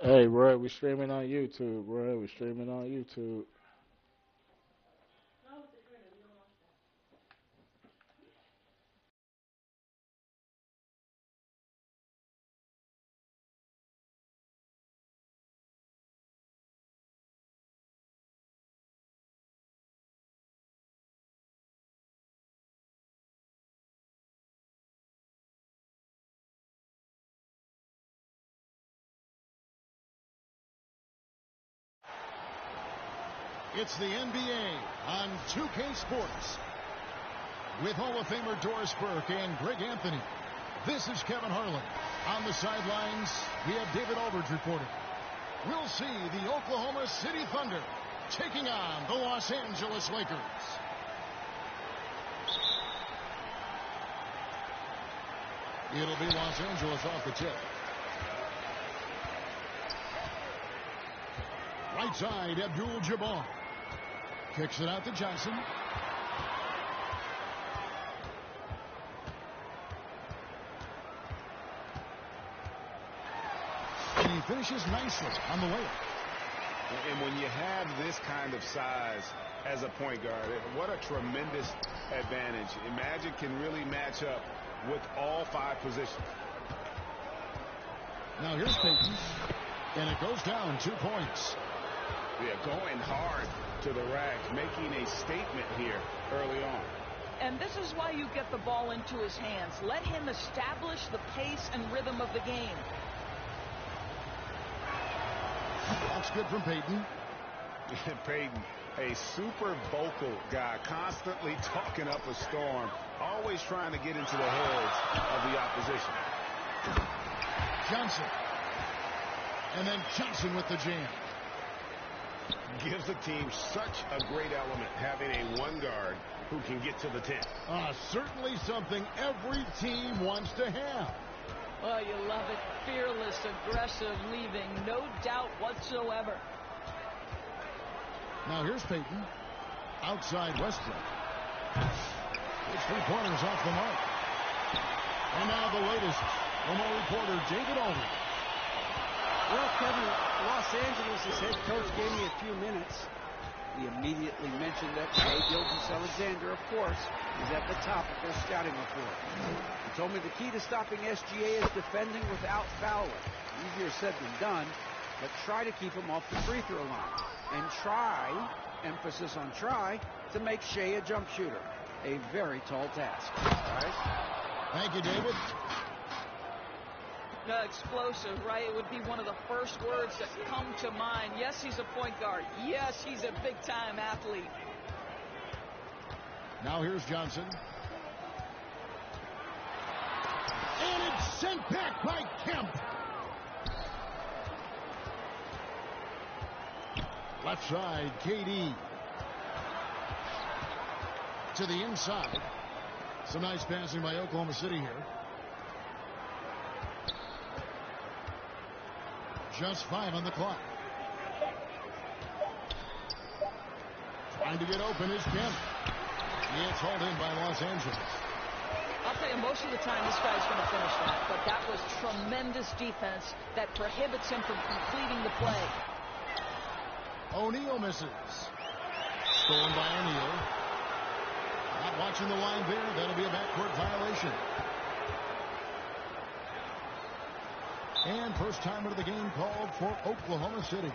Hey, Roy, we streaming on YouTube, Roy. We streaming on YouTube. It's the NBA on 2K Sports. With Hall of Famer Doris Burke and Greg Anthony. This is Kevin Harlan. On the sidelines, we have David Aldridge reporting. We'll see the Oklahoma City Thunder taking on the Los Angeles Lakers. It'll be Los Angeles off the tip. Right side, Abdul-Jabbar. Kicks it out to Johnson. And he finishes nicely on the layup. And when you have this kind of size as a point guard, what a tremendous advantage. Magic can really match up with all 5 positions. Now here's Payton. And it goes down 2 points. Yeah, going hard to the rack, making a statement here early on. And this is why you get the ball into his hands. Let him establish the pace and rhythm of the game. That's good from Payton. Payton, a super vocal guy, constantly talking up a storm, always trying to get into the heads of the opposition. Johnson. And then Johnson with the jam. Gives the team such a great element having a 1 guard who can get to the 10. Certainly something every team wants to have. Oh, you love it. Fearless, aggressive, leaving. No doubt whatsoever. Now here's Payton. Outside Westbrook. His 3-pointers off the mark. And now the latest from our reporter, David Aldridge. Well, Kevin, Los Angeles' head coach gave me a few minutes. He immediately mentioned that Shai Gilgeous-Alexander, of course, is at the top of their scouting report. He told me the key to stopping SGA is defending without fouling. Easier said than done, but try to keep him off the free throw line. And try, emphasis on try, to make Shai a jump shooter. A very tall task. All right? Thank you, David. Explosive, right? It would be one of the first words that come to mind. Yes, he's a point guard. Yes, he's a big-time athlete. Now here's Johnson. And it's sent back by Kemp. Left side, KD. To the inside. Some nice passing by Oklahoma City here. Just 5 on the clock. Trying to get open is Kemp. It's hauled in by Los Angeles. I'll tell you, most of the time this guy's going to finish that, but that was tremendous defense that prohibits him from completing the play. O'Neal misses. Stolen by O'Neal. Not watching the line there. That'll be a backcourt violation. And first timer of the game called for Oklahoma City.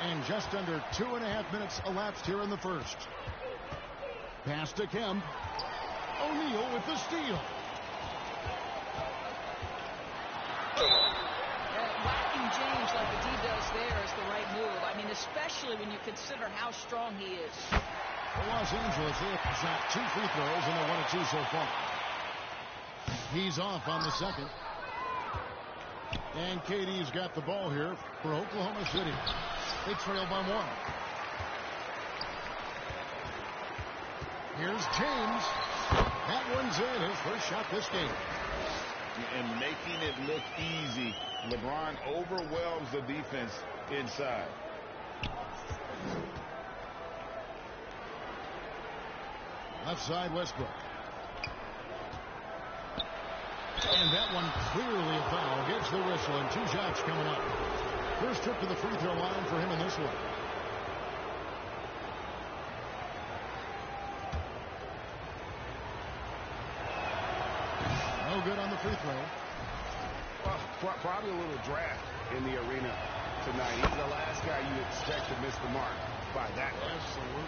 And just under 2.5 minutes elapsed here in the first. Pass to Kemp. O'Neal with the steal. especially when you consider how strong he is. Los Angeles, they have shot 2 free throws, and they're 1 of 2 so far. He's off on the second. And KD's got the ball here for Oklahoma City. They trail by 1. Here's James. That one's in. His first shot this game. And making it look easy, LeBron overwhelms the defense inside. Left side, Westbrook. And that one clearly a foul. Gets the whistle, and 2 shots coming up. First trip to the free throw line for him in this one. No good on the free throw. Well, probably a little draft in the arena tonight. He's the last guy you expect to miss the mark by that. Absolutely.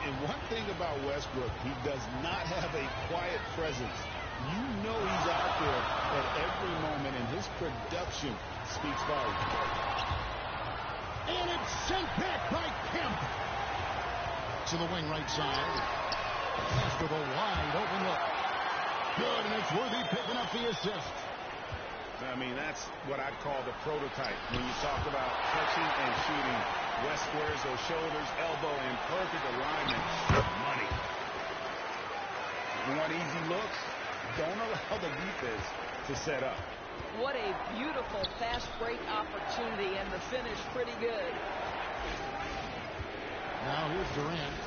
And one thing about Westbrook, he does not have a quiet presence. You know he's out there at every moment, and his production speaks volumes. And it's sent back by Kemp. To the wing right side. After the wide open look. Good, and it's Worthy picking up the assist. I mean, that's what I'd call the prototype. When you talk about catching and shooting, West squares those shoulders, elbow in perfect alignment. Money. You want easy looks? Don't allow the defense to set up. What a beautiful fast break opportunity, and the finish pretty good. Now here's Durant.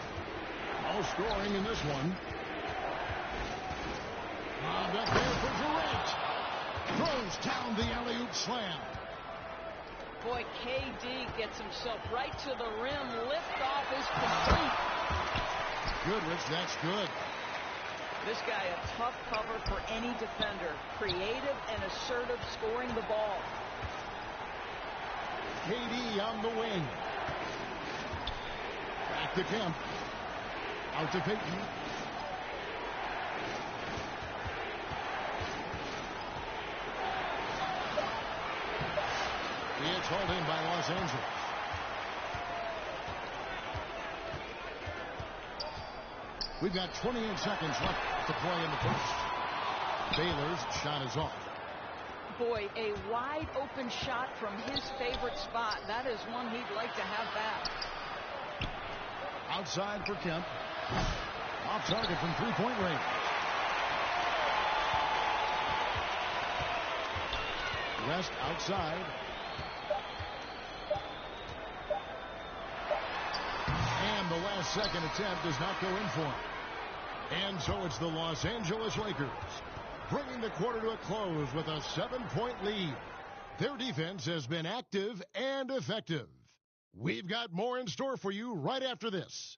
No scoring in this one. Lobbed up there for Durant. Throws down the alley-oop slam. Boy, KD gets himself right to the rim. Liftoff is complete. Goodrich, that's good. This guy a tough cover for any defender. Creative and assertive scoring the ball. KD on the wing. Back to Kemp. Out to Payton. It's hauled in by Los Angeles. We've got 28 seconds left to play in the first. Baylor's shot is off. Boy, a wide open shot from his favorite spot. That is one he'd like to have back. Outside for Kemp. Off target from three-point range. West outside. And the last second attempt does not go in for him. And so it's the Los Angeles Lakers bringing the quarter to a close with a 7-point lead. Their defense has been active and effective. We've got more in store for you right after this.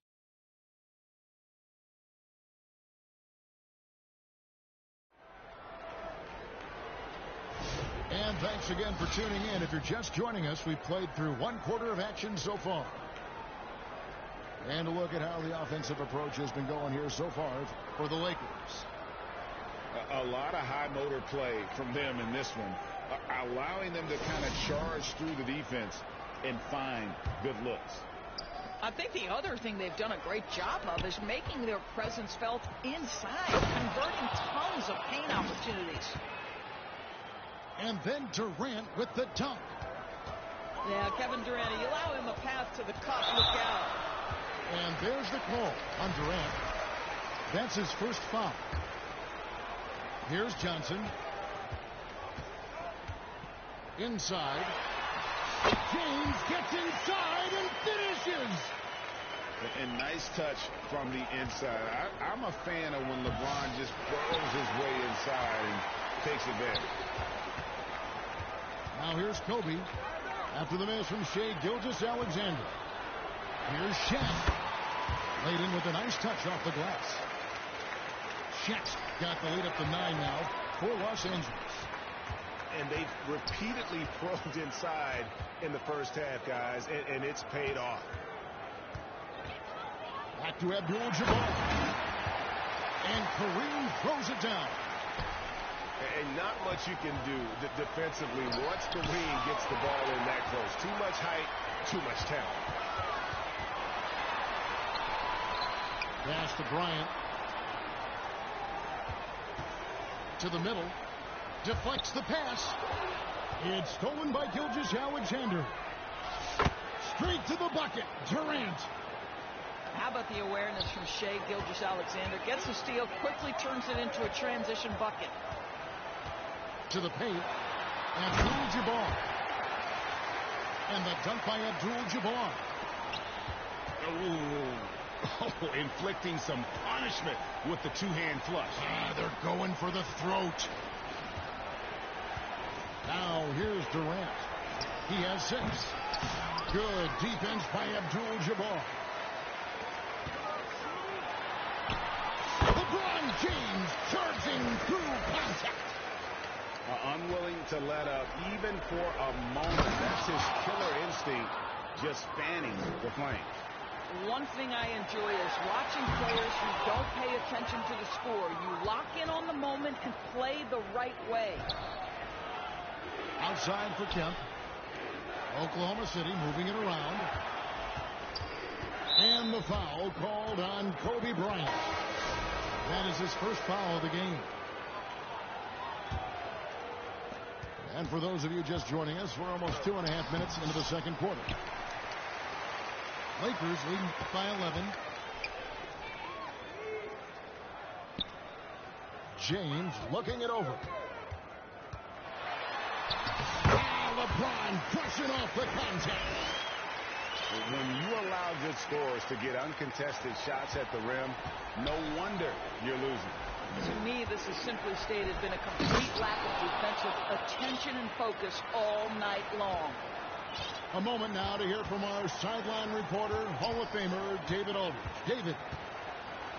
And thanks again for tuning in. If you're just joining us, we've played through one quarter of action so far. And a look at how the offensive approach has been going here so far for the Lakers. A lot of high motor play from them in this one, allowing them to kind of charge through the defense and find good looks. I think the other thing they've done a great job of is making their presence felt inside, converting tons of paint opportunities. And then Durant with the dunk. Yeah, Kevin Durant, you allow him a path to the cup, look out. And there's the call on Durant. That's his first foul. Here's Johnson. Inside. James gets inside and finishes. And nice touch from the inside. I'm a fan of when LeBron just burrows his way inside and takes advantage. Now here's Kobe. After the miss from Shai Gilgeous-Alexander. Here's Shaq. Laid in with a nice touch off the glass. Shaq's got the lead up to 9 now for Los Angeles. And they've repeatedly probed inside in the first half, guys, and it's paid off. Back to Abdul-Jabbar. And Kareem throws it down. And not much you can do defensively once Kareem gets the ball in that close. Too much height, Too much talent. Pass to Bryant. To the middle. Deflects the pass. It's stolen by Gilgeous-Alexander. Straight to the bucket. Durant. How about the awareness from Shai Gilgeous-Alexander? Gets the steal, quickly turns it into a transition bucket. To the paint. Abdul-Jabbar. And the dunk by Abdul-Jabbar. Oh, inflicting some punishment with the two-hand flush. They're going for the throat. Now here's Durant. He has 6. Good defense by Abdul-Jabbar. LeBron James charging through contact. Unwilling to let up even for a moment. That's his killer instinct, just spanning the flames. One thing I enjoy is watching players who don't pay attention to the score. You lock in on the moment and play the right way. Outside for Kemp. Oklahoma City moving it around. And the foul called on Kobe Bryant. That is his first foul of the game. And for those of you just joining us, we're almost 2.5 minutes into the second quarter. Lakers leading by 11. James looking it over. LeBron crushing off the contact. When you allow good scorers to get uncontested shots at the rim, no wonder you're losing. To me, this has simply stated been a complete lack of defensive attention and focus all night long. A moment now to hear from our sideline reporter, Hall of Famer David Aldridge. David.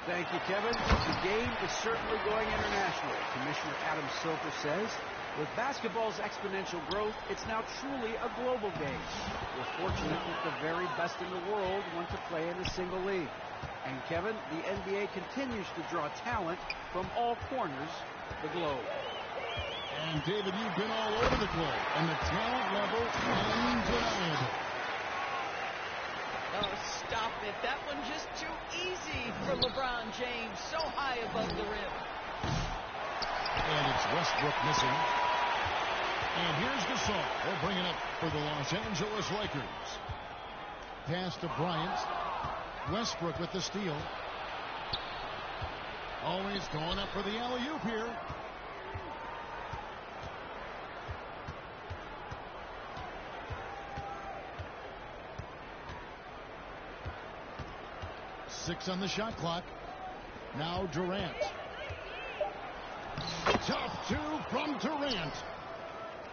Thank you, Kevin. The game is certainly going international. Commissioner Adam Silver says, with basketball's exponential growth, it's now truly a global game. We're fortunate that the very best in the world want to play in a single league. And Kevin, the NBA continues to draw talent from all corners of the globe. And David, you've been all over the globe, and the talent level undeniable. Oh, stop it. That one just too easy for LeBron James, so high above the rim. And it's Westbrook missing. And here's Gasol. They'll bring it up for the Los Angeles Lakers. Pass to Bryant. Westbrook with the steal. Always going up for the alley-oop here. Six on the shot clock. Now Durant. Tough two from Durant.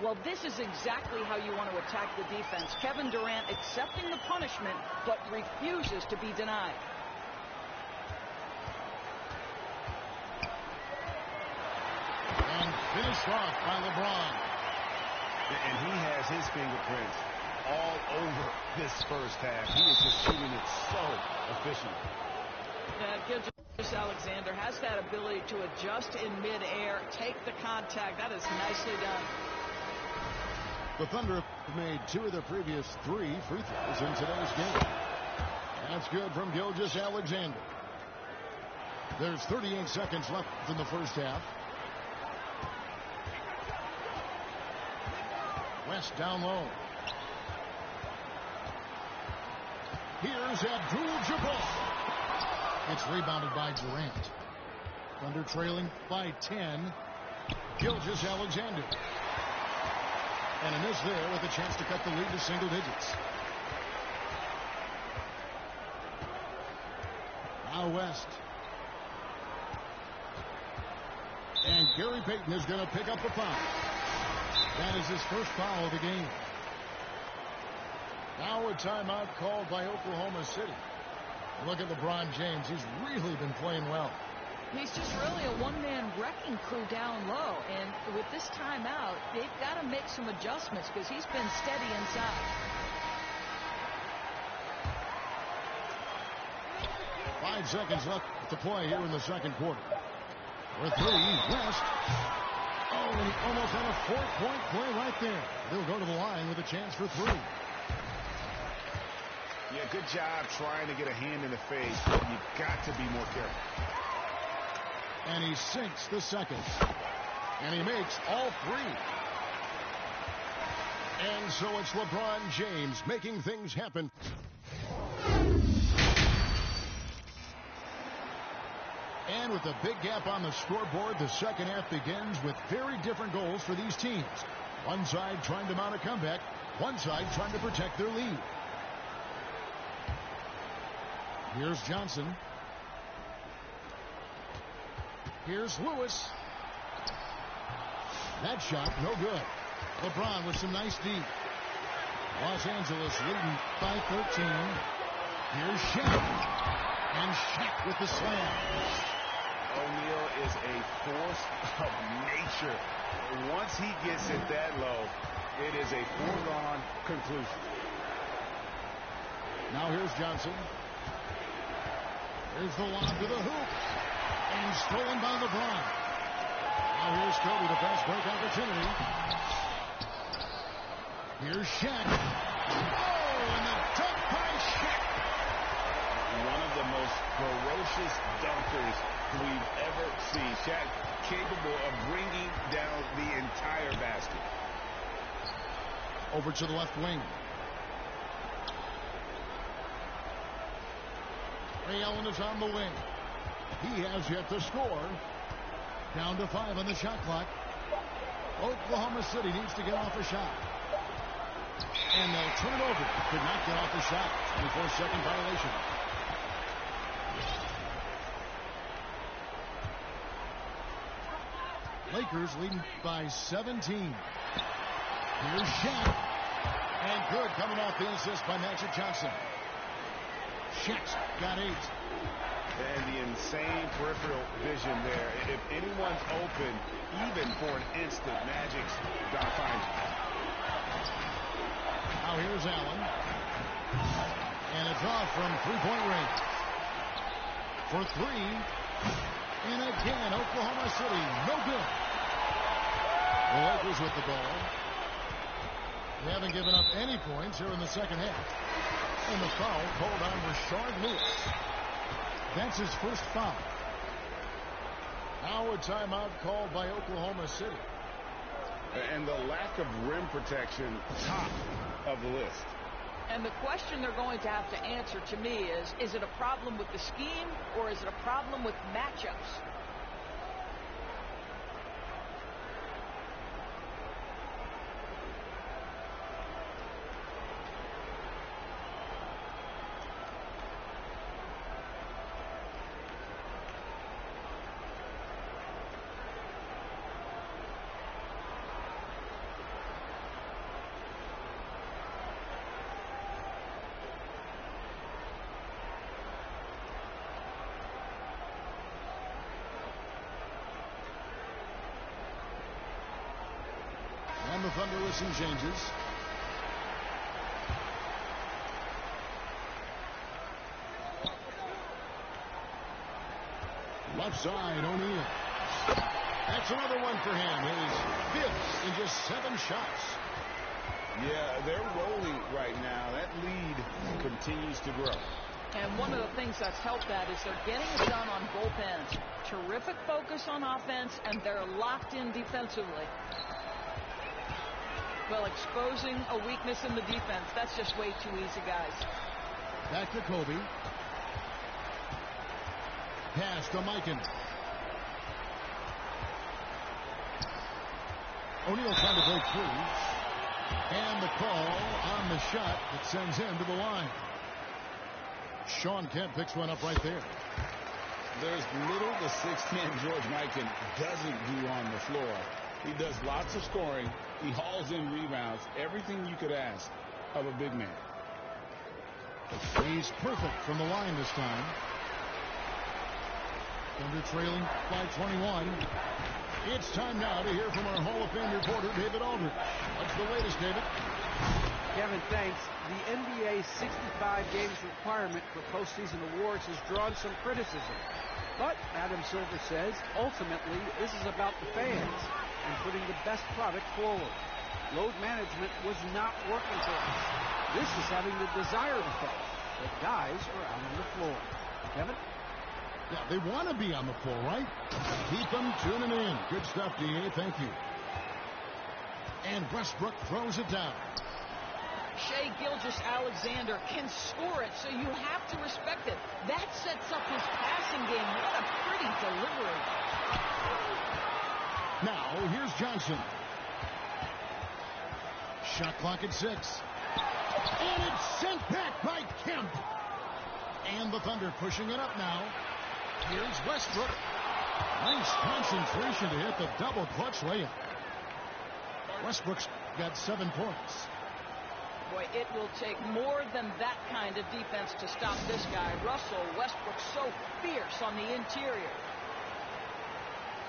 Well, this is exactly how you want to attack the defense. Kevin Durant accepting the punishment, but refuses to be denied. And finished off by LeBron. And he has his fingerprints all over this first half. He is just shooting it so efficient. Gilgeous-Alexander has that ability to adjust in midair, take the contact. That is nicely done. The Thunder have made 2 of their previous 3 free throws in today's game. That's good from Gilgeous-Alexander. There's 38 seconds left in the first half. West down low. Here's Abdul-Jabbar. It's rebounded by Durant. Thunder trailing by 10. Gilgeous-Alexander. And a miss there with a chance to cut the lead to single digits. Now West. And Gary Payton is going to pick up the foul. That is his first foul of the game. Now a timeout called by Oklahoma City. Look at LeBron James. He's really been playing well. He's just really a one-man wrecking crew down low. And with this timeout, they've got to make some adjustments because he's been steady inside. 5 seconds left to play here in the second quarter. For 3, West. Oh, and he almost had a 4-point play right there. They'll go to the line with a chance for 3. Yeah, good job trying to get a hand in the face, but you've got to be more careful. And he sinks the second. And he makes all three. And so it's LeBron James making things happen. And with a big gap on the scoreboard, the second half begins with very different goals for these teams. One side trying to mount a comeback, one side trying to protect their lead. Here's Johnson. Here's Lewis. That shot, no good. LeBron with some nice D. Los Angeles leading by 13. Here's Shaq. And Shaq with the slam. O'Neal is a force of nature. Once he gets it that low, it is a foregone conclusion. Now here's Johnson. Here's the lob to the hoop. And stolen by LeBron. Now here's Kobe, the fast break opportunity. Here's Shaq. Oh, and the dunk by Shaq. One of the most ferocious dunkers we've ever seen. Shaq capable of bringing down the entire basket. Over to the left wing. Ray Allen is on the wing. He has yet to score. Down to 5 on the shot clock. Oklahoma City needs to get off a shot. And they'll turn it over. Could not get off the shot. 24-second violation. Lakers leading by 17. Here's Shaq. And good coming off the assist by Magic Johnson. Shaq's got 8. And the insane peripheral vision there. If anyone's open, even for an instant, Magic's gonna find you. Now here's Allen. And it's off from three-point range. For 3. And again, Oklahoma City, no good. The Lakers with the ball. They haven't given up any points here in the second half. And the foul called on Rashard Lewis. That's his first foul. Now a timeout called by Oklahoma City. And the lack of rim protection, top of the list. And the question they're going to have to answer to me is it a problem with the scheme or is it a problem with matchups? And the Thunder with some changes. Left side, O'Neal. That's another one for him. His 5th in just 7 shots. Yeah, they're rolling right now. That lead continues to grow. And one of the things that's helped that is they're getting it done on both ends. Terrific focus on offense, and they're locked in defensively. Well, exposing a weakness in the defense, that's just way too easy, guys. Back to Kobe. Pass to Mikan. O'Neal trying to break free. And the call on the shot that sends him to the line. Sean Kemp picks one up right there. There's little the 6'10" George Mikan doesn't do on the floor. He does lots of scoring. He hauls in rebounds. Everything you could ask of a big man. He's perfect from the line this time. Thunder trailing by 21. It's time now to hear from our Hall of Fame reporter, David Aldridge. What's the latest, David? Kevin, thanks. The NBA 65 games requirement for postseason awards has drawn some criticism. But, Adam Silver says, ultimately, this is about the fans and putting the best product forward. Load management was not working for us. This is having the desired effect. The guys are out on the floor. Kevin? Yeah, they want to be on the floor, right? Keep them tuning in. Good stuff, D.A. Thank you. And Westbrook throws it down. Shai Gilgeous-Alexander can score it, so you have to respect it. That sets up his passing game. What a pretty delivery. Now, here's Johnson. Shot clock at 6. And it's sent back by Kemp. And the Thunder pushing it up now. Here's Westbrook. Nice concentration to hit the double clutch layup. Westbrook's got 7 points. Boy, it will take more than that kind of defense to stop this guy. Russell Westbrook so fierce on the interior.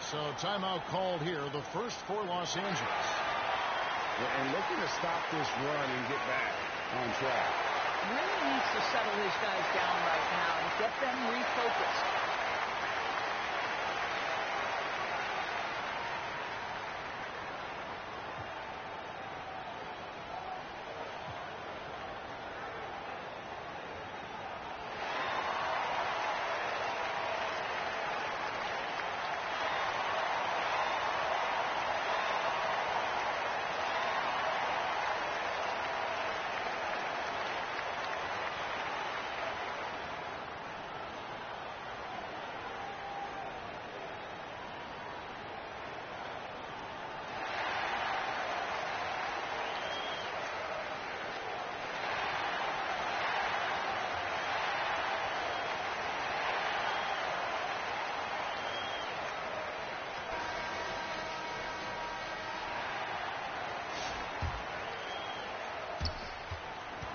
So timeout called here, the first for Los Angeles. And looking to stop this run and get back on track. Really needs to settle his guys down right now and get them refocused.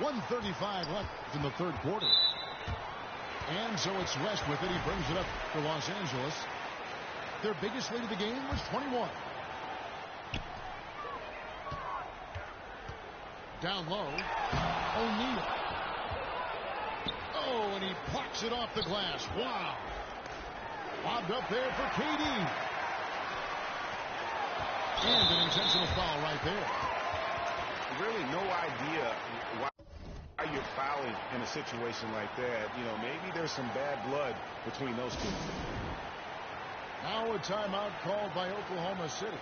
.135 left in the third quarter. And so it's West with it. He brings it up for Los Angeles. Their biggest lead of the game was 21. Down low. O'Neal. Oh, and he plucks it off the glass. Wow. Lobbed up there for KD. And an intentional foul right there. Really no idea why you're fouling in a situation like that. You know, maybe there's some bad blood between those two. Now a timeout called by Oklahoma City.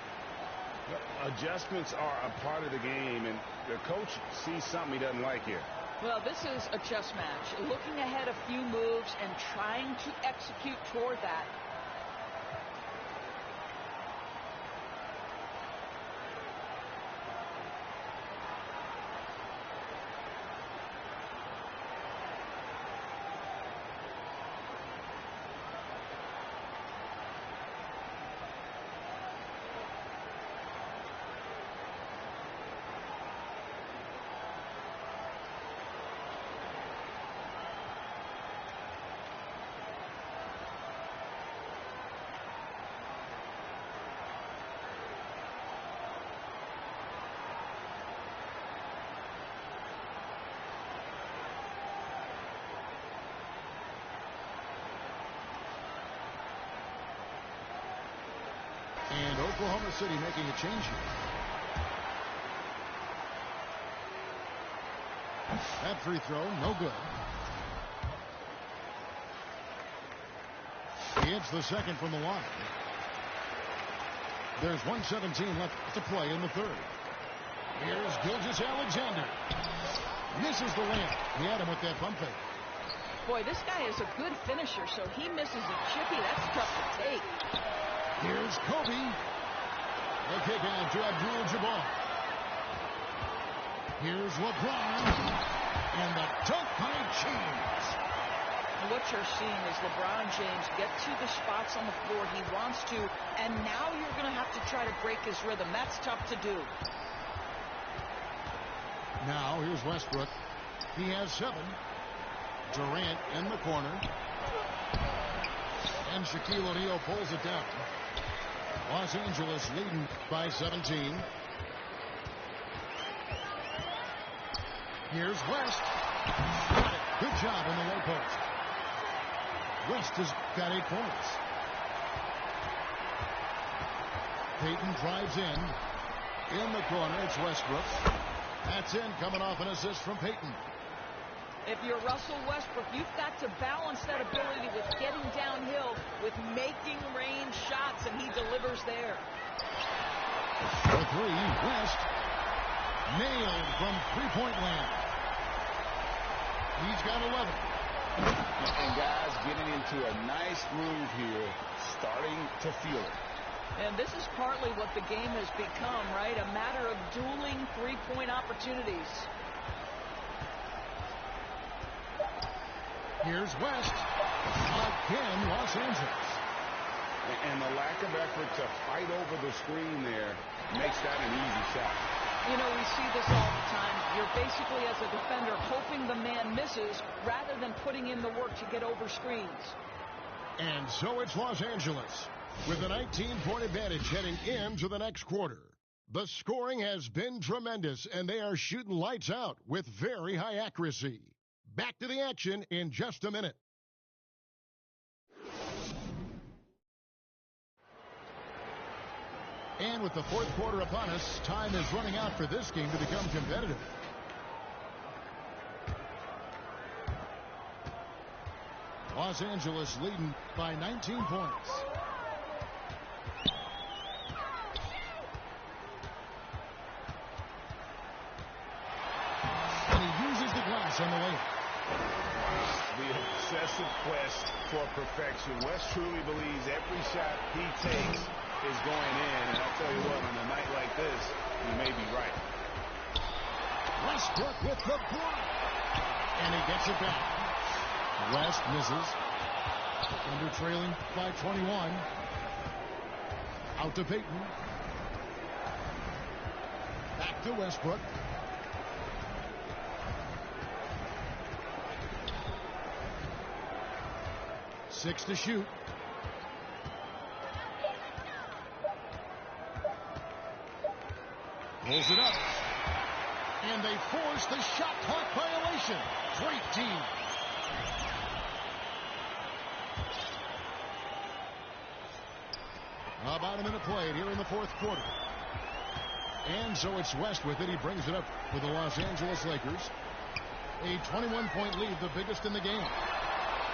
Adjustments are a part of the game, and the coach sees something he doesn't like here. Well, this is a chess match. Looking ahead a few moves and trying to execute toward that. And Oklahoma City making a change here. That free throw, no good. He hits the second from the line. There's 1:17 left to play in the third. Here's Gilgeous-Alexander. Misses the layup. He had him with that pump fake. Boy, this guy is a good finisher, so he misses a chippy. That's tough to take. Here's Kobe. The kick out to Abdul-Jabbar. Here's LeBron. And the dunk by James. What you're seeing is LeBron James get to the spots on the floor he wants to, and now you're going to have to try to break his rhythm. That's tough to do. Now here's Westbrook. He has 7. Durant in the corner. And Shaquille O'Neal pulls it down. Los Angeles leading by 17. Here's West. Got it. Good job in the low post. West has got 8 points. Payton drives in the corner. It's Westbrook. That's in, coming off an assist from Payton. If you're Russell Westbrook, you've got to balance that ability with getting downhill, with making range shots, and he delivers there. The three, West, nailed from three-point land. He's got 11. And guys getting into a nice groove here, starting to feel it. And this is partly what the game has become, right? A matter of dueling three-point opportunities. Here's West. Again, Los Angeles. And the lack of effort to fight over the screen there makes that an easy shot. You know, we see this all the time. You're basically, as a defender, hoping the man misses rather than putting in the work to get over screens. And so it's Los Angeles with a 19-point advantage heading into the next quarter. The scoring has been tremendous, and they are shooting lights out with very high accuracy. Back to the action in just a minute. And with the fourth quarter upon us, time is running out for this game to become competitive. Los Angeles leading by 19 points. And he uses the glass on the layup. The obsessive quest for perfection. West truly believes every shot he takes is going in, and I'll tell you what, on a night like this, you may be right. Westbrook with the block, and he gets it back. West misses. Under trailing by 21. Out to Payton. Back to Westbrook. Six to shoot. Pulls it up. And they force the shot clock violation. Great team. About a minute played here in the fourth quarter. And so it's West with it. He brings it up for the Los Angeles Lakers. A 21-point lead, the biggest in the game.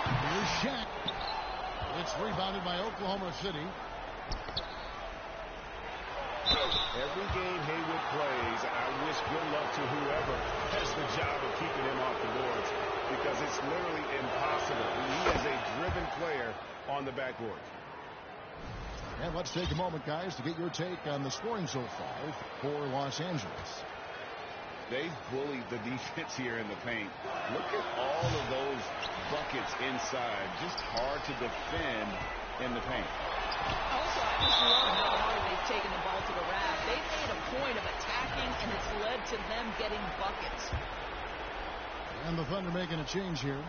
Here's Shaq. It's rebounded by Oklahoma City. Every game Haywood plays, I wish good luck to whoever has the job of keeping him off the boards, because it's literally impossible. He is a driven player on the backboard. And let's take a moment, guys, to get your take on the scoring so far for Los Angeles. They've bullied the defense here in the paint. Look at all of those buckets inside. Just hard to defend in the paint. Also, I just love how hard they've taken the ball to the rack. They've made a point of attacking, and it's led to them getting buckets. And the Thunder making a change here.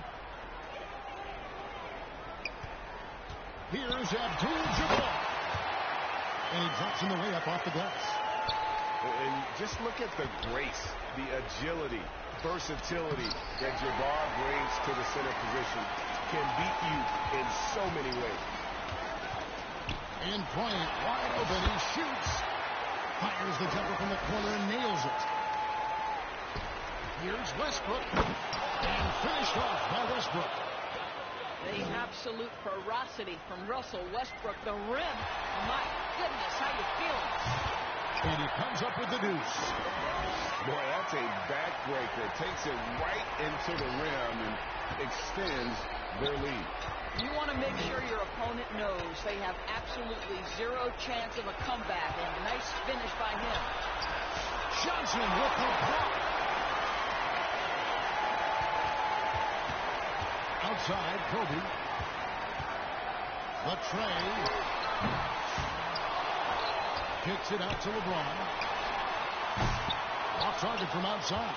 Here's Abdul-Jabbar. And he drops in the layup off the glass. And just look at the grace, the agility, versatility that Jabbar brings to the center position. Can beat you in so many ways. And Bryant wide open. He shoots. Fires the jumper from the corner and nails it. Here's Westbrook. And finished off by Westbrook. The absolute ferocity from Russell Westbrook. The rim. My goodness, how you feeling? And he comes up with the deuce. Boy, that's a backbreaker. Takes it right into the rim and extends their lead. You want to make sure your opponent knows they have absolutely zero chance of a comeback. And nice finish by him. Johnson with the block. Outside, Kobe. The tray. Kicks it out to LeBron. Off target from outside.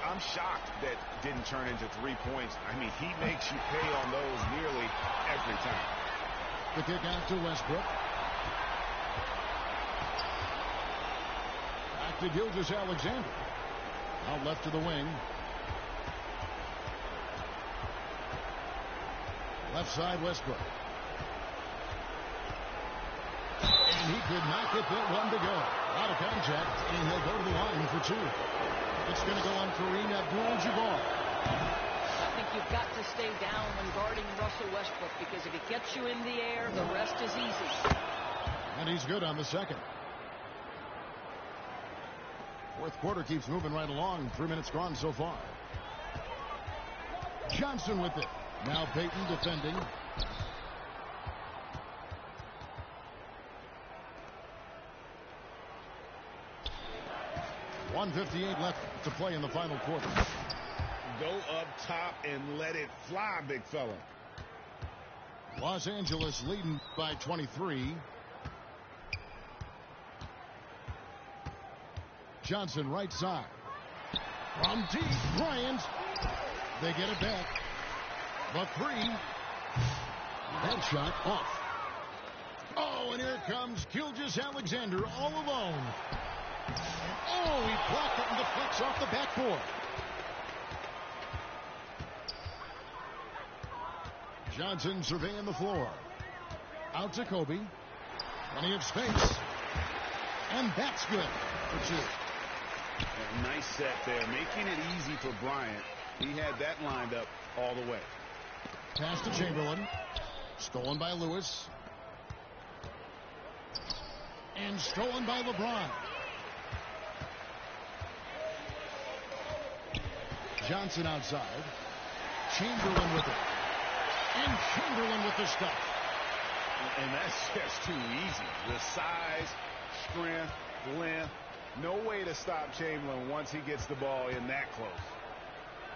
I'm shocked that didn't turn into 3 points. I mean, he makes you pay on those nearly every time. The kick out to Westbrook. Back to Gilgeous-Alexander. Out left to the wing. Left side, Westbrook. And And he could not get that one to go. Out of contact, and he'll go to the line for two. It's going to go on Kareem Abdul-Jabbar. I think you've got to stay down when guarding Russell Westbrook, because if he gets you in the air, the rest is easy. And he's good on the second. Fourth quarter keeps moving right along. 3 minutes gone so far. Johnson with it. Now Payton defending. .158 left to play in the final quarter. Go up top and let it fly, big fella. Los Angeles leading by 23. Johnson right side. From deep, Bryant. They get it back. The three. That shot off. Oh, and here comes Gilgeous-Alexander all alone. Oh, he blocked it and deflects off the backboard. Johnson surveying the floor. Out to Kobe. Plenty of space. And that's good for two. A nice set there, making it easy for Bryant. He had that lined up all the way. Pass to Chamberlain. Stolen by Lewis. And stolen by LeBron. Johnson outside. Chamberlain with it. And Chamberlain with the stop. And that's just too easy. The size, strength, length. No way to stop Chamberlain once he gets the ball in that close.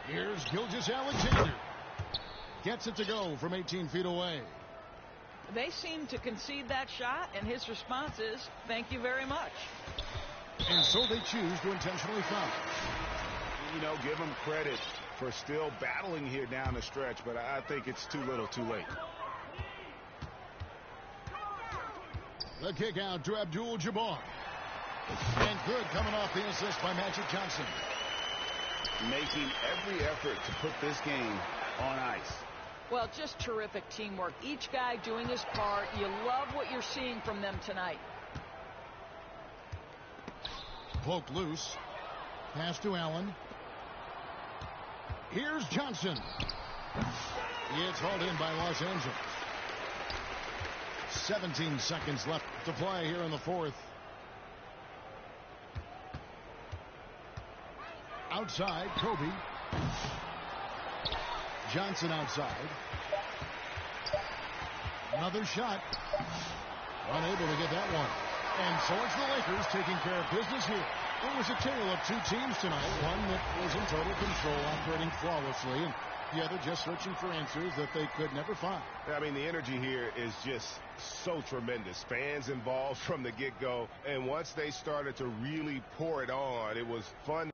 Here's Gilgeous-Alexander. Gets it to go from 18 feet away. They seem to concede that shot, and his response is, thank you very much. And so they choose to intentionally foul. You know, give him credit for still battling here down the stretch, but I think it's too little too late. The kick out to Abdul-Jabbar. And good coming off the assist by Magic Johnson. Making every effort to put this game on ice. Well, just terrific teamwork. Each guy doing his part. You love what you're seeing from them tonight. Poked loose. Pass to Allen. Here's Johnson. It's hauled in by Los Angeles. 17 seconds left to play here in the fourth. Outside, Kobe. Johnson outside. Another shot. Unable to get that one. And so it's the Lakers taking care of business here. It was a tale of two teams tonight. One that was in total control, operating flawlessly, and the other just searching for answers that they could never find. I mean, the energy here is just so tremendous. Fans involved from the get-go, and once they started to really pour it on, it was fun.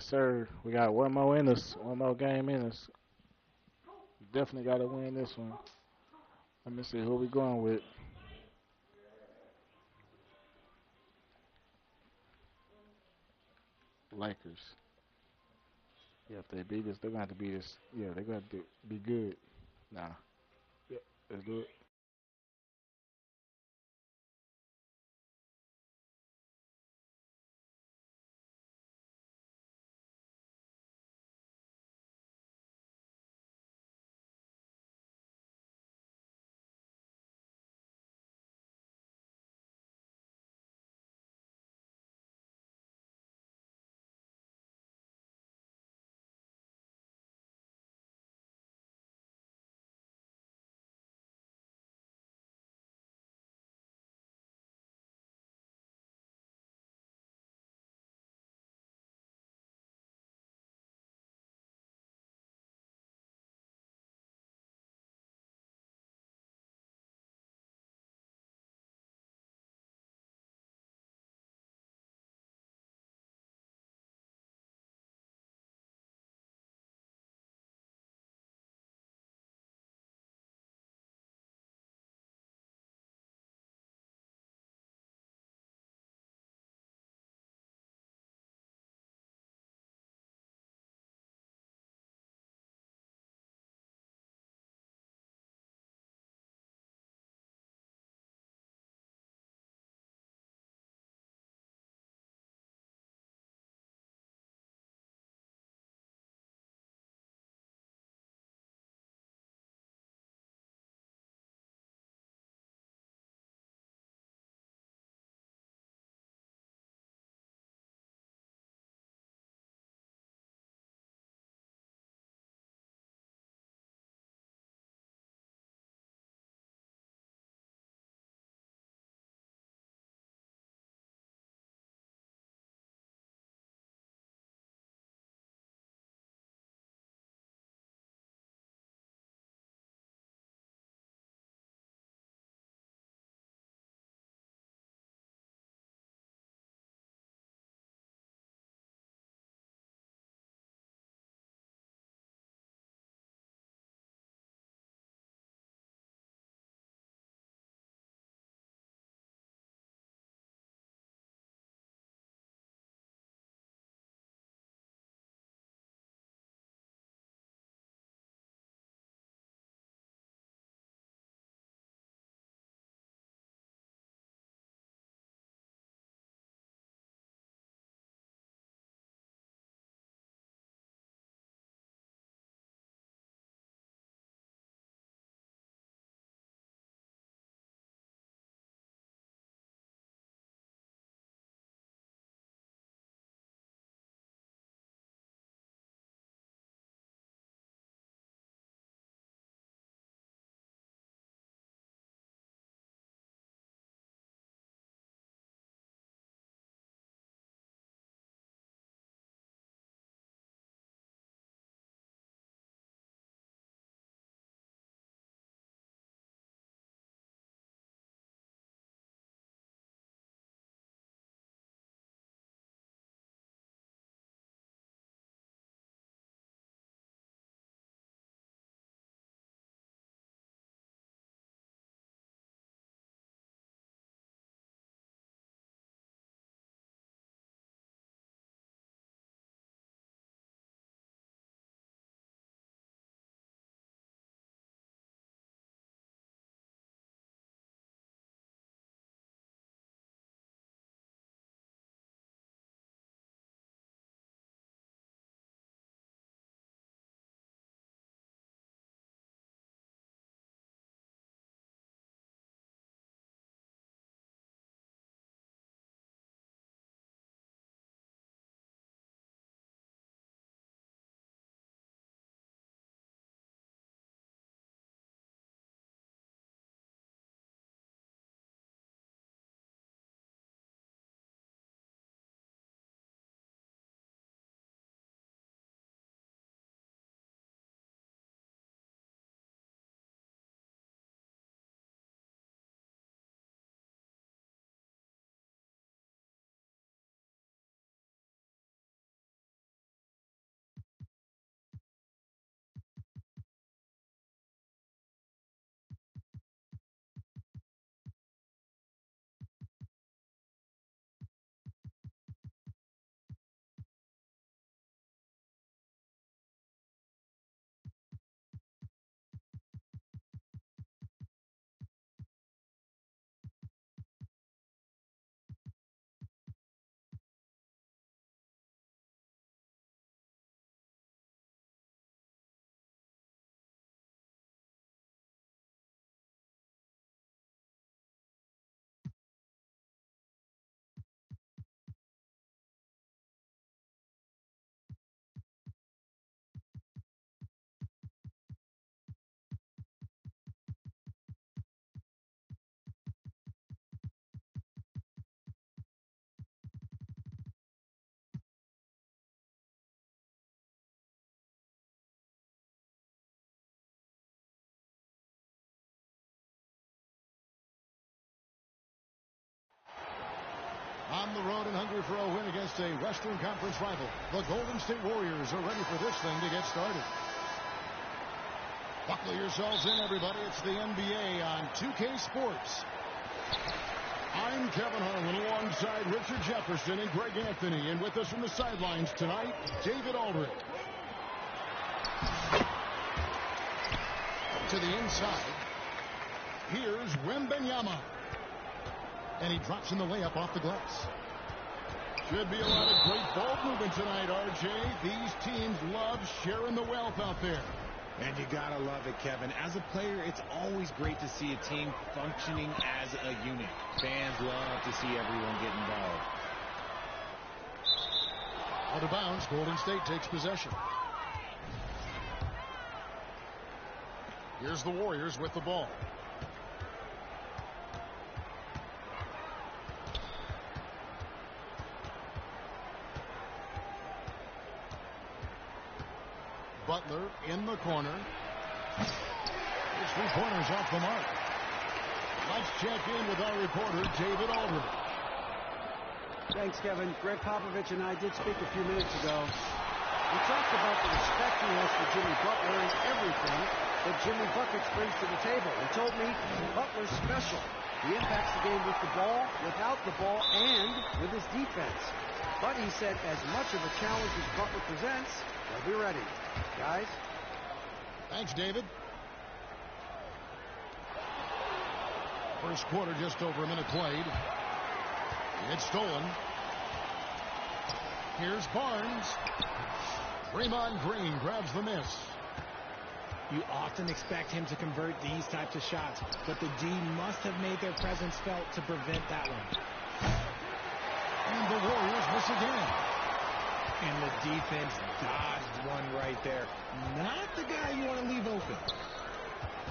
Yes, sir. We got one more in us. One more game in us. Definitely got to win this one. Let me see who we going with. Lakers. Yeah, if they beat us, they're going to have to beat us. Yeah, they're going to be good. Nah. Yeah, let's do it. On the road and hungry for a win against a Western Conference rival, the Golden State Warriors are ready for this thing to get started. Buckle yourselves in, everybody. It's the NBA on 2K Sports. I'm Kevin Harlan alongside Richard Jefferson and Greg Anthony. And with us from the sidelines tonight, David Aldridge. To the inside. Here's Wembanyama. And he drops in the layup off the glass. Should be a lot of great ball movement tonight, RJ. These teams love sharing the wealth out there. And you gotta love it, Kevin. As a player, it's always great to see a team functioning as a unit. Fans love to see everyone get involved. Out of bounds, Golden State takes possession. Here's the Warriors with the ball. Butler in the corner. His three-pointers off the mark. Let's check in with our reporter, David Aldridge. Thanks, Kevin. Greg Popovich and I did speak a few minutes ago. We talked about the respect he has for Jimmy Butler and everything that Jimmy Buckets brings to the table. He told me Butler's special. He impacts the game with the ball, without the ball, and with his defense. But he said as much of a challenge as Butler presents, they'll be ready. Guys? Thanks, David. First quarter, just over a minute played. It's stolen. Here's Barnes. Draymond Green grabs the miss. You often expect him to convert these types of shots, but the D must have made their presence felt to prevent that one. And the Warriors miss again. And the defense dodged one right there. Not the guy you want to leave open.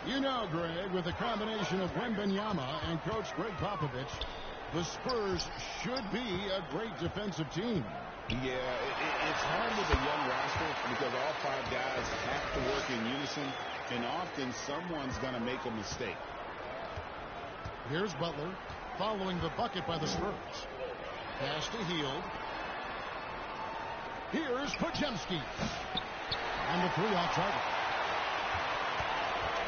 You know, Greg, with a combination of Wembanyama and Coach Greg Popovich, the Spurs should be a great defensive team. Yeah, it's hard with a young roster because all five guys have to work in unison, and often someone's going to make a mistake. Here's Butler following the bucket by the Spurs. Pass to Hield. Here's Podziemski. And the three off target.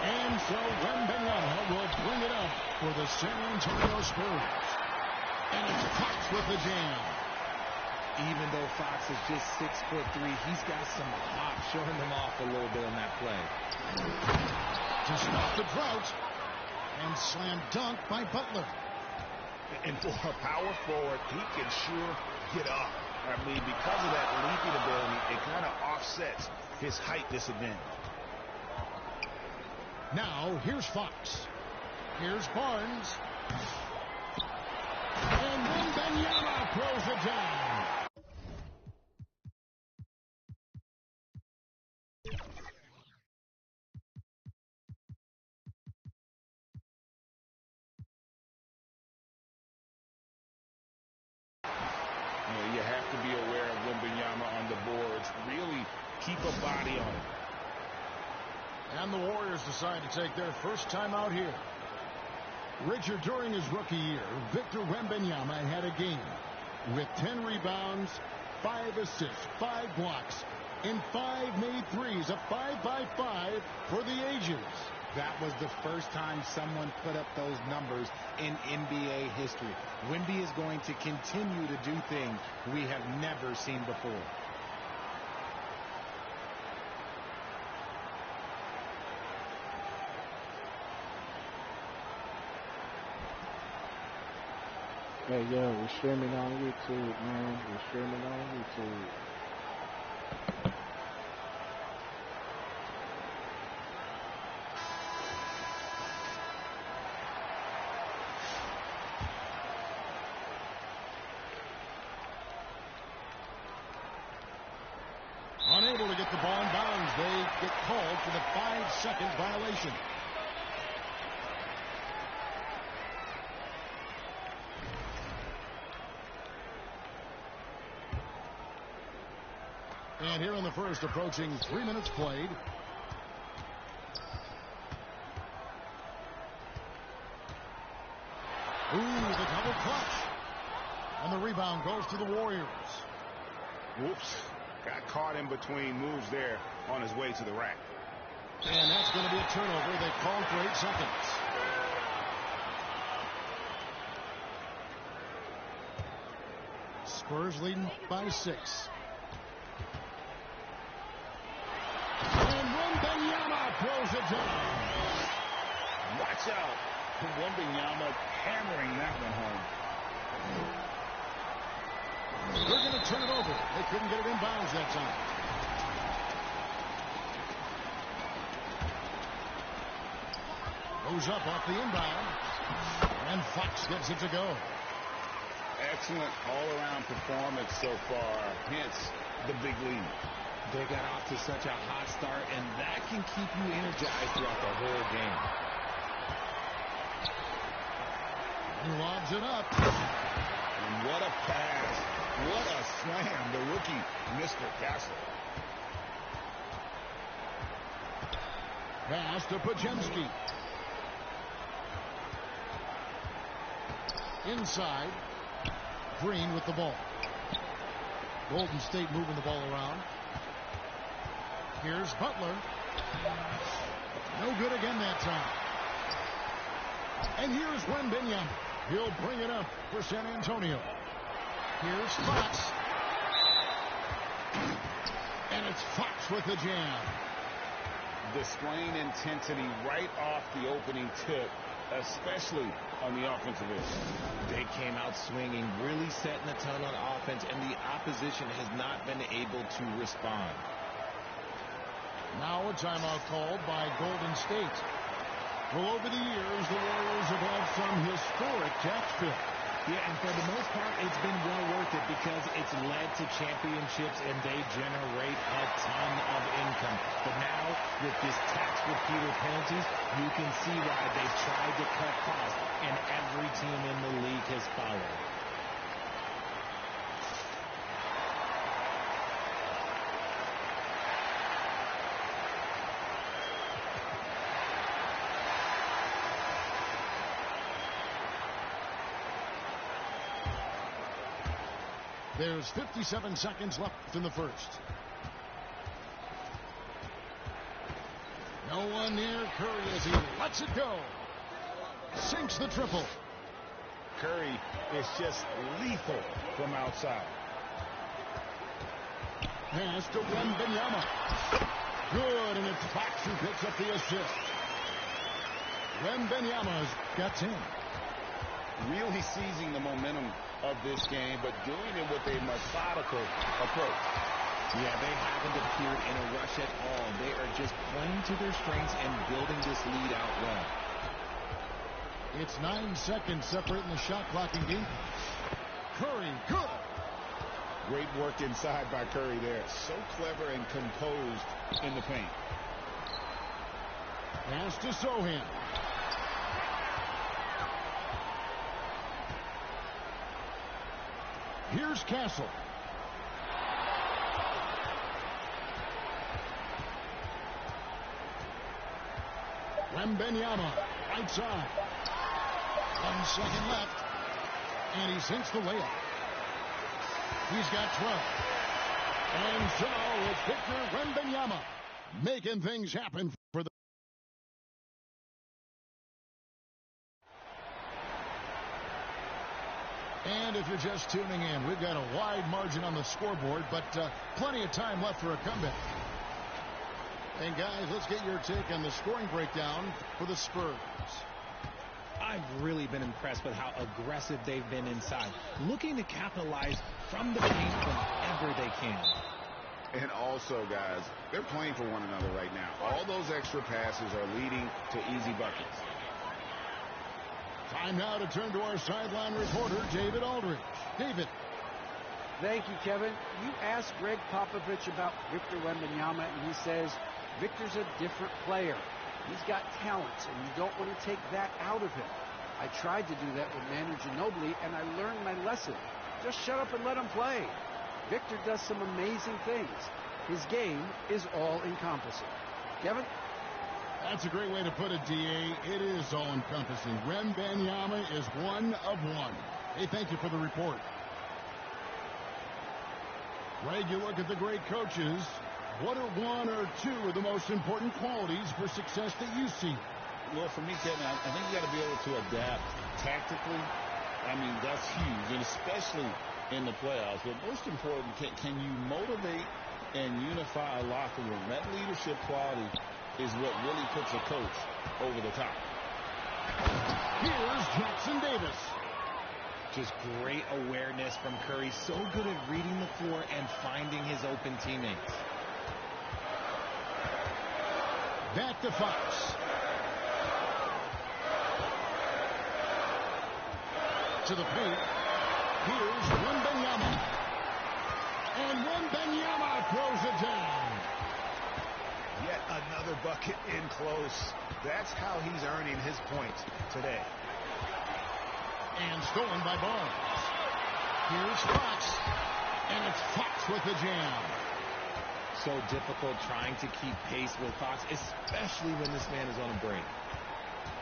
And so Wembanyama will bring it up for the San Antonio Spurs. And it's Fox with the jam. Even though Fox is just 6'3", he's got some hop, showing them off a little bit on that play. To stop the drought. And slam dunk by Butler. And for a power forward, he can sure get up. I mean, because of that leaping ability, it kind of offsets his height disadvantage. Now, here's Fox. Here's Barnes. And Wembanyama throws it down. You have to be aware of Wembanyama on the boards. Really keep a body on him. And the Warriors decide to take their first time out here. Richard, during his rookie year, Victor Wembanyama had a game with 10 rebounds, 5 assists, 5 blocks, and 5 made threes, a 5-by-5 for the ages. That was the first time someone put up those numbers in NBA history. Wemby is going to continue to do things we have never seen before. Hey, yo, we're streaming on YouTube, man. We're streaming on YouTube. Unable to get the ball in bounds. They get called for the 5-second violation. And here in the first, approaching 3 minutes played. Ooh, the double clutch. And the rebound goes to the Warriors. Whoops. Got caught in between moves there on his way to the rack. And that's going to be a turnover. They called for 8 seconds. Spurs leading by 6. And Wembanyama throws it down. Watch out. Wembanyama hammering that one home. They're going to turn it over. They couldn't get it in bounds that time. Goes up off the inbound. And Fox gets it to go. Excellent all-around performance so far. Hence the big lead. They got off to such a hot start, and that can keep you energized throughout the whole game. He lobs it up. And what a pass. What a slam. The rookie, Mr. Castle. Pass to Pajemski. Inside. Green with the ball. Golden State moving the ball around. Here's Butler. No good again that time. And here's Wembanyama. He'll bring it up for San Antonio. Here's Fox. And it's Fox with the jam. Displaying intensity right off the opening tip, especially on the offensive end. They came out swinging, really setting the tone on offense, and the opposition has not been able to respond. Now a timeout called by Golden State. Well, over the years, the Warriors have had some historic tax bill. Yeah, and for the most part, it's been well worth it because it's led to championships and they generate a ton of income. But now, with this tax repeater penalties, you can see why they've tried to cut costs, and every team in the league has followed. There's 57 seconds left in the first. No one near Curry as he lets it go. Sinks the triple. Curry is just lethal from outside. Pass to Wembanyama. Good, and it's Fox who picks up the assist. Wembanyama's got 10. Really seizing the momentum of this game, but doing it with a methodical approach. Yeah, they haven't appeared in a rush at all. They are just playing to their strengths and building this lead out well. It's 9 seconds separating the shot clock and game. Curry, good. Great work inside by Curry there. So clever and composed in the paint. Pass to Sohan. Here's Castle. Wembanyama, right side. 1 second left. And he sinks the layup. He's got 12. And so it's Victor Wembanyama making things happen for the... And if you're just tuning in, we've got a wide margin on the scoreboard, but plenty of time left for a comeback. And guys, let's get your take on the scoring breakdown for the Spurs. I've really been impressed with how aggressive they've been inside, looking to capitalize from the paint whenever they can. And also, guys, they're playing for one another right now. All those extra passes are leading to easy buckets. Time now to turn to our sideline reporter, David Aldridge. David. Thank you, Kevin. You asked Greg Popovich about Victor Wembanyama, and he says Victor's a different player. He's got talents, and you don't want to take that out of him. I tried to do that with Manu Ginobili, and I learned my lesson. Just shut up and let him play. Victor does some amazing things. His game is all-encompassing. Kevin? That's a great way to put it, D.A. It is all-encompassing. Wembanyama is one of one. Hey, thank you for the report. Greg, you look at the great coaches. What are one or two of the most important qualities for success that you see? Well, for me, Kevin, I think you got to be able to adapt tactically. I mean, that's huge, and especially in the playoffs. But most important, can you motivate and unify a locker room? That leadership quality is what really puts a coach over the top. Here's Jackson Davis. Just great awareness from Curry. So good at reading the floor and finding his open teammates. Back to Fox. To the paint. Here's Wembanyama. And Wembanyama throws it down. Yet another bucket in close. That's how he's earning his points today. And stolen by Barnes. Here's Fox. And it's Fox with the jam. So difficult trying to keep pace with Fox, especially when this man is on a break.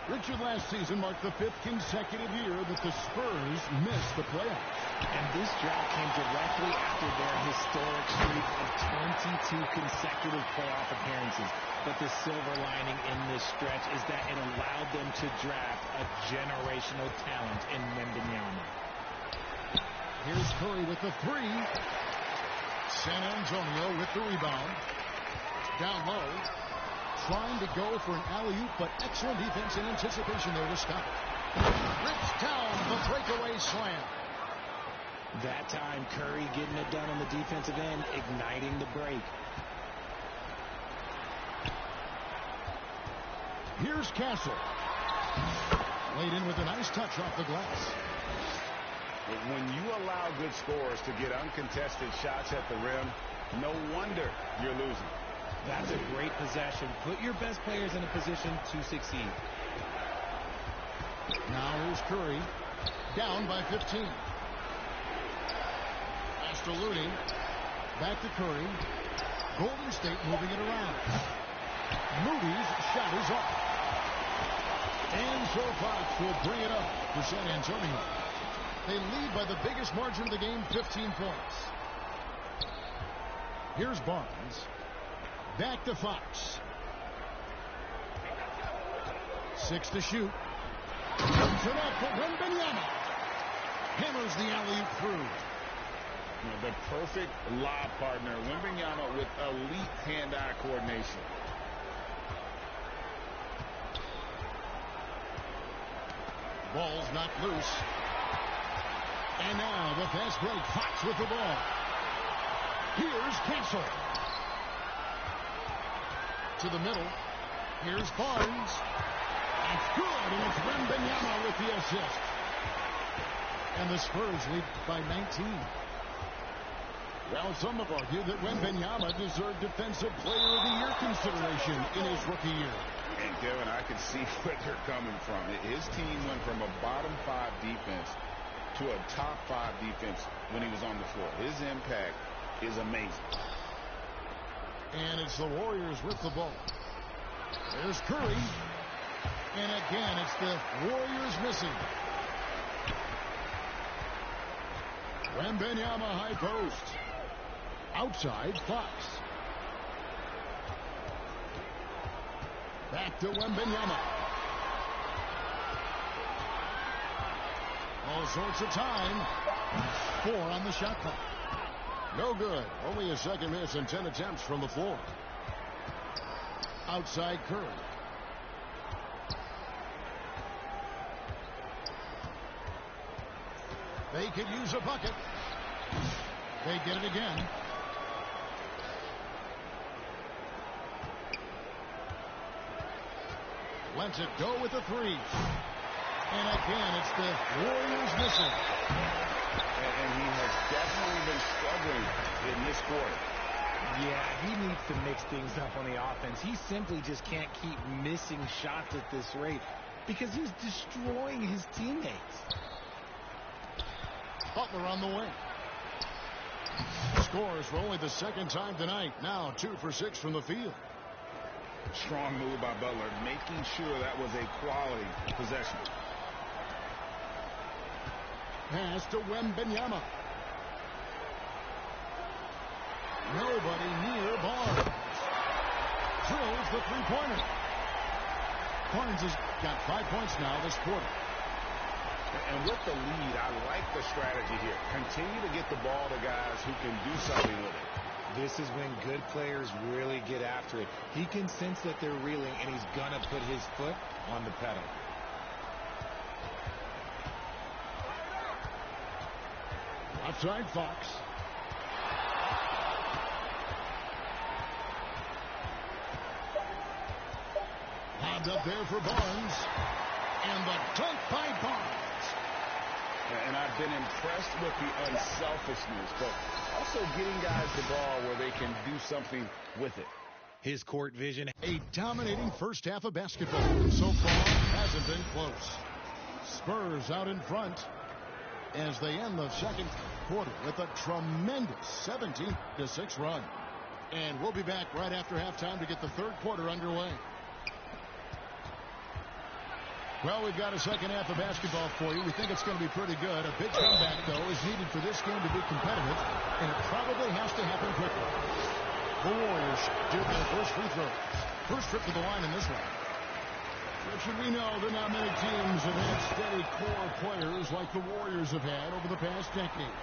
Richard, last season marked the 5th consecutive year that the Spurs missed the playoffs. And this drought came directly after their historic streak of 22 consecutive playoff appearances. But the silver lining in this stretch is that it allowed them to draft a generational talent in Wembanyama. Here's Curry with the three. San Antonio with the rebound. Down low. Trying to go for an alley-oop, but excellent defense and anticipation there to stop. Rips down the breakaway slam. That time, Curry getting it done on the defensive end, igniting the break. Here's Castle. Laid in with a nice touch off the glass. When you allow good scorers to get uncontested shots at the rim, no wonder you're losing. That's a great possession. Put your best players in a position to succeed. Now here's Curry. Down by 15. Pass to Looney. Back to Curry. Golden State moving it around. Moody's shot is off. And so Fox will bring it up for San Antonio. They lead by the biggest margin of the game, 15 points. Here's Barnes. Back to Fox. 6 to shoot. Puts it up for Wembanyama. Hammers the alley-oop through. The perfect lob partner, Wembanyama, with elite hand-eye coordination. Ball's knocked loose. And now the fast break. Fox with the ball. Here's Castle. To the middle. Here's Barnes. That's good, and it's Wembanyama with the assist. And the Spurs lead by 19. Well, some have argued that Wembanyama deserved Defensive Player of the Year consideration in his rookie year. And, Kevin, I can see where they're coming from. His team went from a bottom 5 defense to a top 5 defense when he was on the floor. His impact is amazing. And it's the Warriors with the ball. There's Curry. And again, it's the Warriors missing. Wembanyama high post. Outside, Fox. Back to Wembanyama. All sorts of time. 4 on the shot clock. No good. Only a second miss and 10 attempts from the floor. Outside Curry. They could use a bucket. They get it again. Lets it go with a 3. And again, it's the Warriors missing. And he has definitely been struggling in this quarter. Yeah, he needs to mix things up on the offense. He simply just can't keep missing shots at this rate because he's destroying his teammates. Butler on the wing. Scores for only the second time tonight. Now 2 for 6 from the field. Strong move by Butler, making sure that was a quality possession. Pass to Wembanyama. Nobody near Barnes. Drills the three-pointer. Barnes has got 5 points now this quarter. And with the lead, I like the strategy here. Continue to get the ball to guys who can do something with it. This is when good players really get after it. He can sense that they're reeling, and he's going to put his foot on the pedal. Outside Fox. Lobbed up there for Barnes. And the dunk by Barnes. And I've been impressed with the unselfishness, but also getting guys the ball where they can do something with it. His court vision. A dominating first half of basketball. So far, hasn't been close. Spurs out in front as they end the second quarter with a tremendous 17-6 run. And we'll be back right after halftime to get the third quarter underway. Well, we've got a second half of basketball for you. We think it's going to be pretty good. A big comeback, though, is needed for this game to be competitive, and it probably has to happen quickly. The Warriors do their first free throw. First trip to the line in this one. Richard, we know that not many teams have had steady core players like the Warriors have had over the past decade.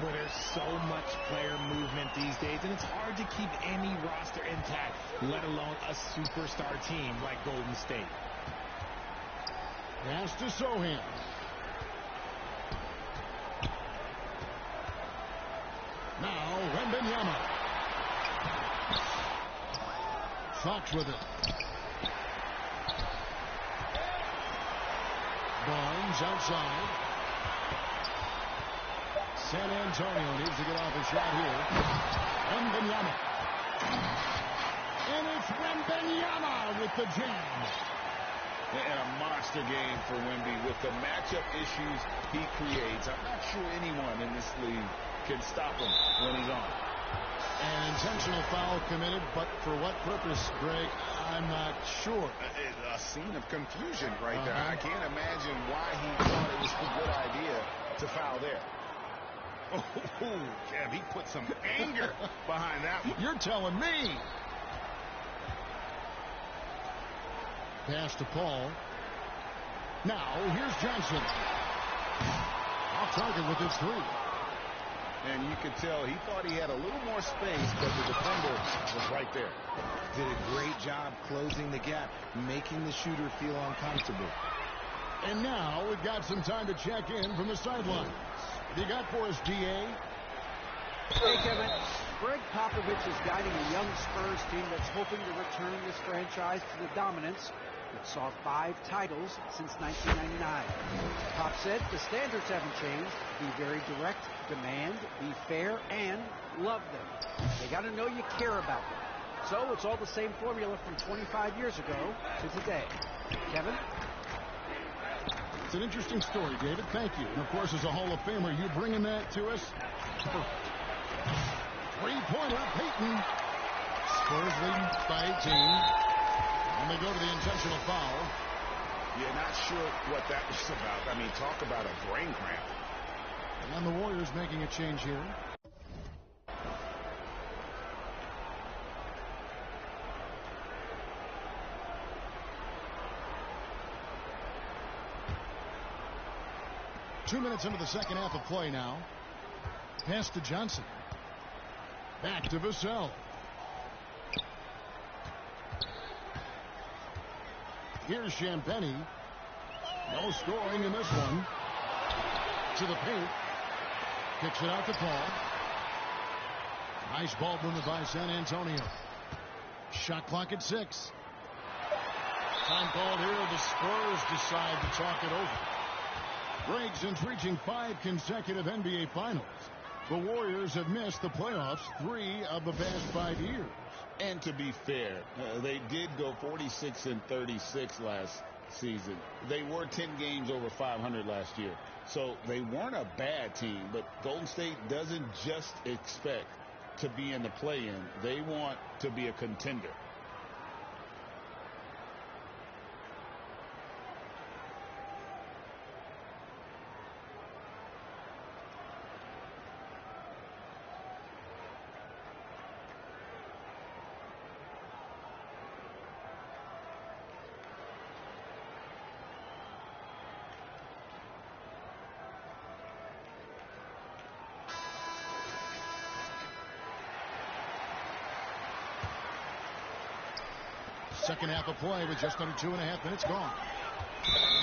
Well, there's so much player movement these days, and it's hard to keep any roster intact, let alone a superstar team like Golden State. Pass to Sohan. Now, Wembanyama. Fox with it. Barnes outside. San Antonio needs to get off a shot here. Wembanyama. And it's Wembanyama with the jam. And a monster game for Wemby with the matchup issues he creates. I'm not sure anyone in this league can stop him when he's on. An intentional foul committed, but for what purpose, Greg, I'm not sure. A scene of confusion right there. I can't imagine why he thought it was a good idea to foul there. Oh, Kev, he put some anger behind that one. You're telling me. Pass to Paul. Now, here's Johnson. Off target with his three. And you could tell he thought he had a little more space, but the defender was right there. Did a great job closing the gap, making the shooter feel uncomfortable. And now we've got some time to check in from the sidelines. What do you got for us, D.A.? Hey, Kevin. Greg Popovich is guiding a young Spurs team that's hoping to return this franchise to the dominance that saw 5 titles since 1999. Pop said the standards haven't changed. Be very direct, demand, be fair, and love them. They got to know you care about them. So it's all the same formula from 25 years ago to today. Kevin? It's an interesting story, David. Thank you. And, of course, as a Hall of Famer, you bringing that to us? Three-pointer, Peyton. Spurs leading by 18. And they go to the intentional foul. Yeah, not sure what that was about. I mean, talk about a brain cramp. And the Warriors making a change here. Two minutes into the second half of play now. Pass to Johnson. Back to Vassell. Here's Champagny. No scoring in this one. To the paint. Kicks it out to Paul. Nice ball movement by San Antonio. Shot clock at 6. Time called here. The Spurs decide to talk it over. Greg, since reaching 5 consecutive NBA Finals, the Warriors have missed the playoffs 3 of the past 5 years. And to be fair, they did go 46-36 last season. They were 10 games over 500 last year. So they weren't a bad team, but Golden State doesn't just expect to be in the play-in. They want to be a contender. Second half of play with just under 2.5 minutes gone.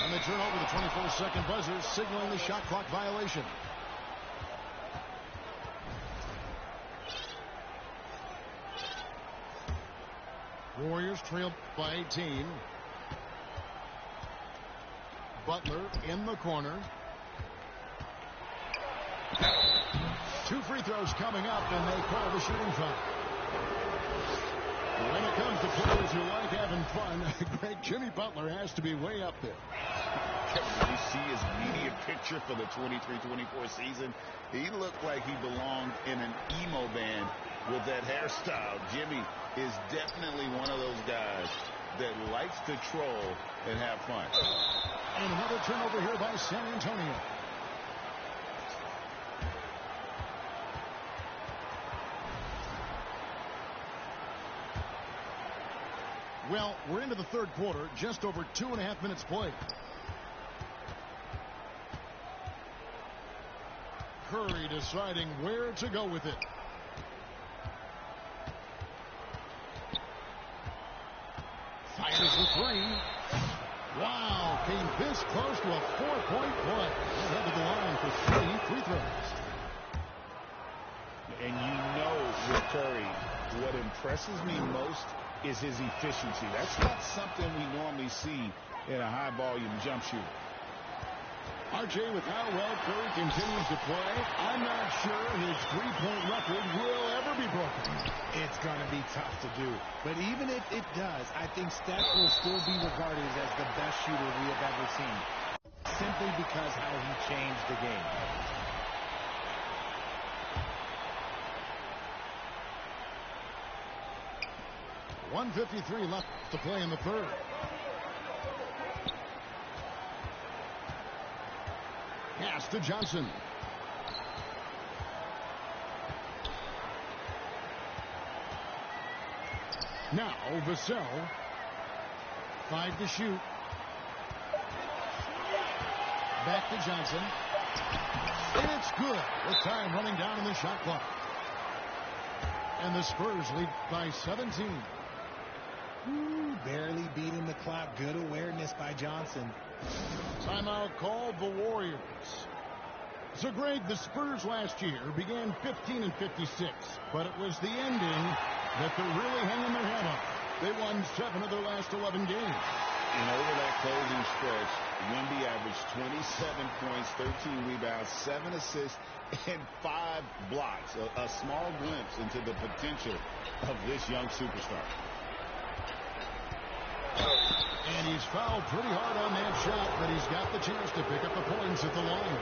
And they turn over the 24-second buzzer, signaling the shot clock violation. Warriors trail by 18. Butler in the corner. 2 free throws coming up, and they call the shooting foul. When it comes to players who like having fun, great Jimmy Butler has to be way up there. You see his media picture for the 23-24 season. He looked like he belonged in an emo band with that hairstyle. Jimmy is definitely one of those guys that likes to troll and have fun. And another turnover here by San Antonio. Well, we're into the third quarter, just over 2.5 minutes played. Curry deciding where to go with it. Fires the three. Wow, came this close to a 4-point play. He'll head to the line for 3 free throws. And you know with Curry, what impresses me most is his efficiency. That's not something we normally see in a high-volume jump shooter. RJ, with how well Curry continues to play, I'm not sure his three-point record will ever be broken. It's going to be tough to do. But even if it does, I think Steph will still be regarded as the best shooter we have ever seen, simply because how he changed the game. .153 left to play in the third. Pass to Johnson. Now Vassell. 5 to shoot. Back to Johnson. And it's good with time running down in the shot clock. And the Spurs lead by 17. Ooh, barely beating the clock. Good awareness by Johnson. Timeout called the Warriors. So, Greg, the Spurs last year began 15-56, but it was the ending that they're really hanging their head on. They won 7 of their last 11 games. And over that closing stretch, Wemby averaged 27 points, 13 rebounds, 7 assists, and 5 blocks. A small glimpse into the potential of this young superstar. And he's fouled pretty hard on that shot, but he's got the chance to pick up the points at the line.